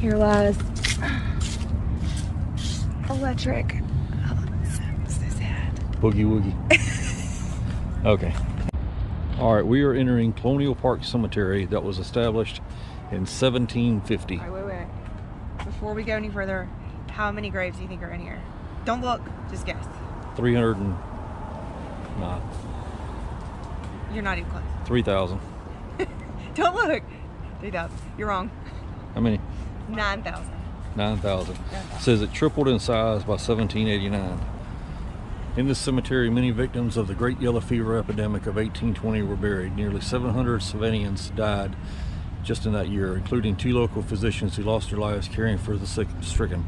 Here lies electric. Oh, so sad. Boogie woogie. Okay. All right, we are entering Colonial Park Cemetery that was established in 1750. All right, wait. Before we go any further, how many graves do you think are in here? Don't look, just guess. 300 and... Nah. You're not even close. 3,000. Don't look. 3,000. You're wrong. How many? 9,000. 9,000. Says it tripled in size by 1789. In this cemetery, many victims of the Great Yellow Fever epidemic of 1820 were buried. Nearly 700 Savannahans died just in that year, including 2 local physicians who lost their lives caring for the stricken.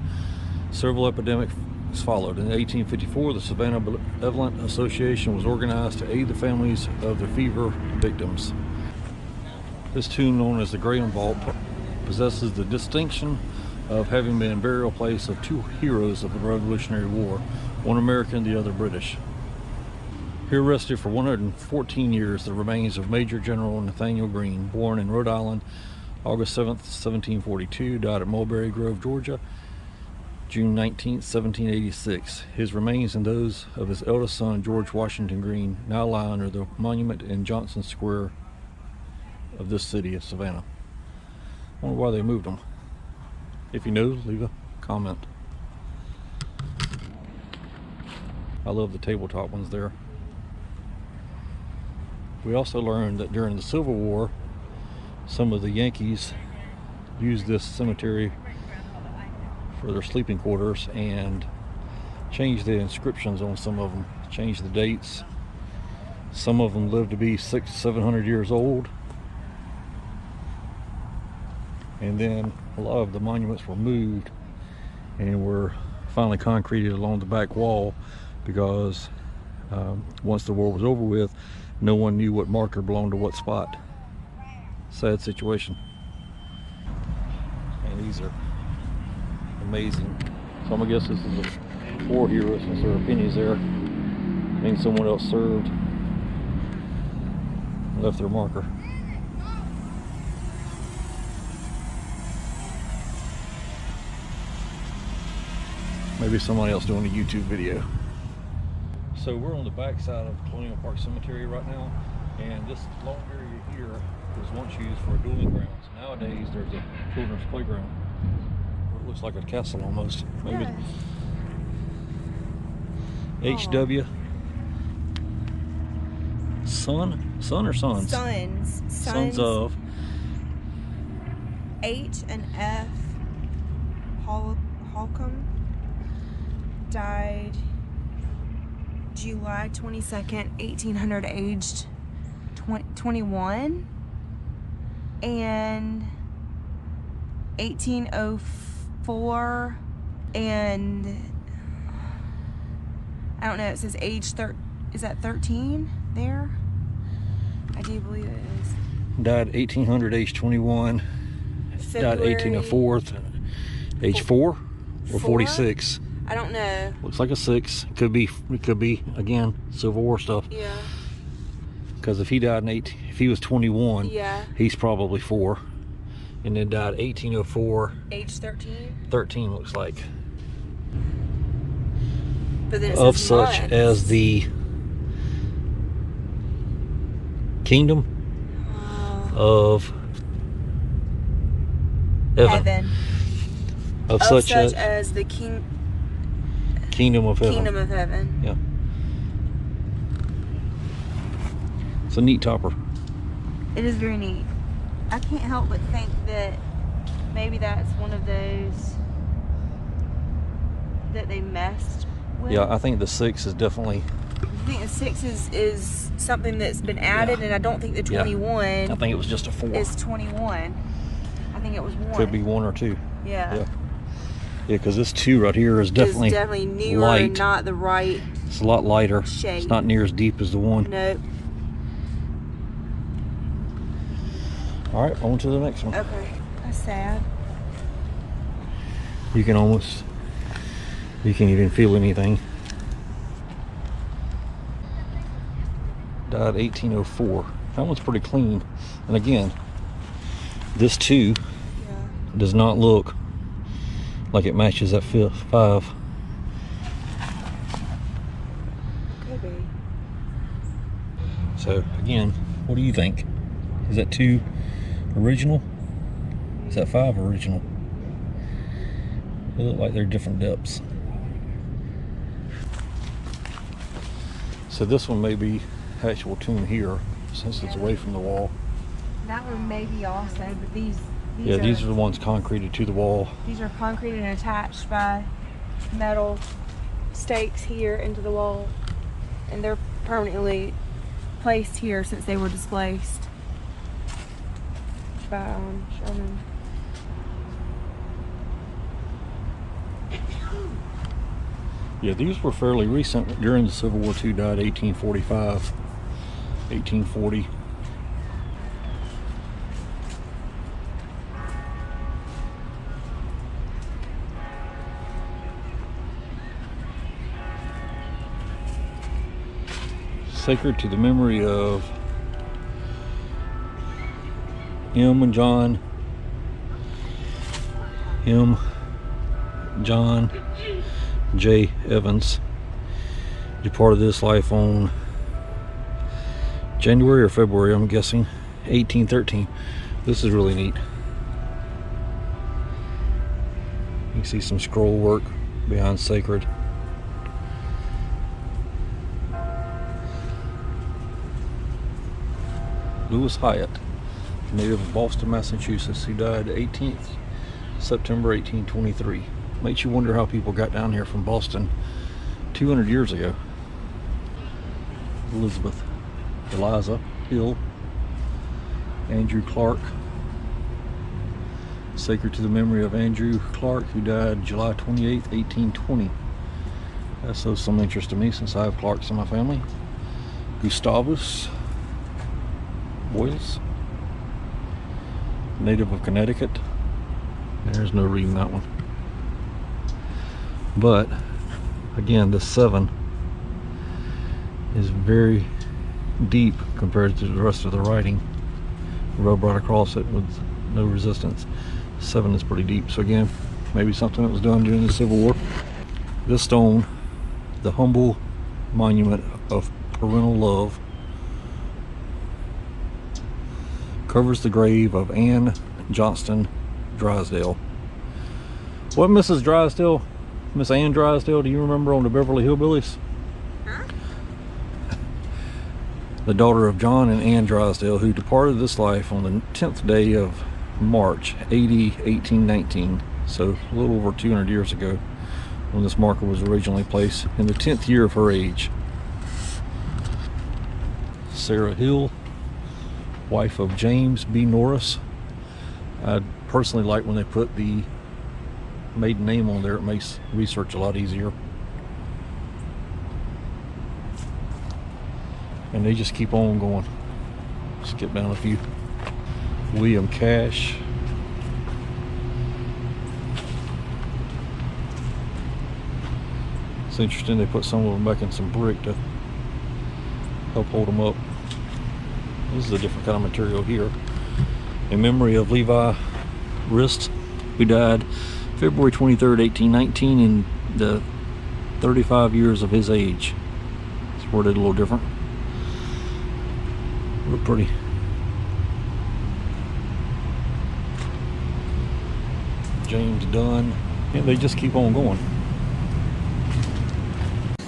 Several epidemics followed. In 1854, the Savannah Benevolent Association was organized to aid the families of the fever victims. This tomb, known as the Graham Vault, possesses the distinction of having been burial place of 2 heroes of the Revolutionary War, one American, the other British. Here rested for 114 years the remains of Major General Nathaniel Greene, born in Rhode Island, August 7th, 1742, died at Mulberry Grove, Georgia, June 19th, 1786. His remains and those of his eldest son, George Washington Greene, now lie under the monument in Johnson Square of this city of Savannah. I wonder why they moved them. If you know, leave a comment. I love the tabletop ones there. We also learned that during the Civil War, some of the Yankees used this cemetery for their sleeping quarters and changed the inscriptions on some of them, changed the dates. Some of them lived to be 600-700 years old. And then a lot of the monuments were moved and were finally concreted along the back wall because once the war was over with, no one knew what marker belonged to what spot. Sad situation. And these are amazing. So I'm gonna guess this is a war hero since there are pennies there. Means someone else served and left their marker. Maybe somebody else doing a YouTube video. So we're on the back side of Colonial Park Cemetery right now, and this long area here was once used for dueling grounds. Nowadays there's a children's playground. It looks like a castle almost. Maybe. Yes. HW. Son or sons? Sons of H and F Holcomb died July 22nd, 1800, aged 21, and 1804, and I don't know, it says age is that 13 there? I do believe it is. Died 1800, age 21. February, died 1804, age 4 or 46. I don't know. Looks like a 6. It could be again Civil War stuff. Yeah. Because if he died if he was 21, yeah, he's probably 4. And then died 1804. Age 13. 13 looks like. But then it of says such months. as the kingdom of heaven. Of such as the kingdom of heaven. Kingdom of heaven. Yeah. It's a neat topper. It is very neat. I can't help but think that maybe that's one of those that they messed with. Yeah, I think the 6 is definitely. I think the 6 is something that's been added, yeah. And I don't think the 21. Yeah. I think it was just a 4. Is 21. I think it was 1. Could be 1 or 2. Yeah. Yeah. Yeah, because this 2 right here is definitely newer, light. And not the right. It's a lot lighter. Shape. It's not near as deep as the 1. Nope. All right, on to the next one. Okay. That's sad. You can even feel anything. Died 1804. That one's pretty clean. And again, this 2, does not look like it matches that 5. Could be. So again, what do you think? Is that 2 original? Is that 5 original? They look like they're different depths. So this one may be actual tomb here, since it's away from the wall. That one may be also, but these These are the ones concreted to the wall. These are concreted and attached by metal stakes here into the wall, and they're permanently placed here since they were displaced by Sherman. Yeah, these were fairly recent. During the Civil War II, died 1845, 1840. Sacred to the memory of M. John J. Evans, departed this life on January or February, I'm guessing, 1813. This is really neat. You can see some scroll work behind sacred. Lewis Hyatt, native of Boston, Massachusetts. He died 18th September 1823. Makes you wonder how people got down here from Boston 200 years ago. Elizabeth Eliza Hill, Andrew Clark, sacred to the memory of Andrew Clark, who died July 28th, 1820. That's of some interest to me since I have Clarks in my family. Gustavus Boyles, native of Connecticut. There's no reading that one. But again, this 7 is very deep compared to the rest of the writing. Rub right across it with no resistance. 7 is pretty deep. So again, maybe something that was done during the Civil War. This stone, the humble monument of parental love, covers the grave of Anne Johnston Drysdale. What Mrs. Drysdale? Miss Ann Drysdale, do you remember on the Beverly Hillbillies? Huh? The daughter of John and Ann Drysdale, who departed this life on the 10th day of March, AD 1819. So a little over 200 years ago, when this marker was originally placed, in the 10th year of her age. Sarah Hill, wife of James B. Norris. I personally like when they put the maiden name on there. It makes research a lot easier. And they just keep on going. Skip down a few. William Cash. It's interesting they put some of them back in some brick to help hold them up. This is a different kind of material here. In memory of Levi Rist, who died February 23rd, 1819, in the 35 years of his age. It's worded a little different. Real pretty. James Dunn. And they just keep on going.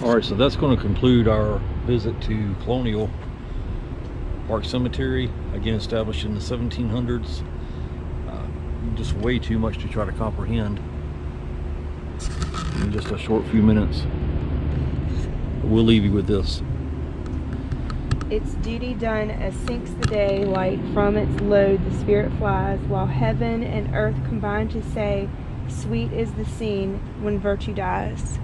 Alright, so that's going to conclude our visit to Colonial Park Cemetery, again established in the 1700s. Just way too much to try to comprehend in just a short few minutes. We'll leave you with this. Its duty done as sinks the day light from its load the spirit flies, while heaven and earth combine to say, sweet is the scene when virtue dies.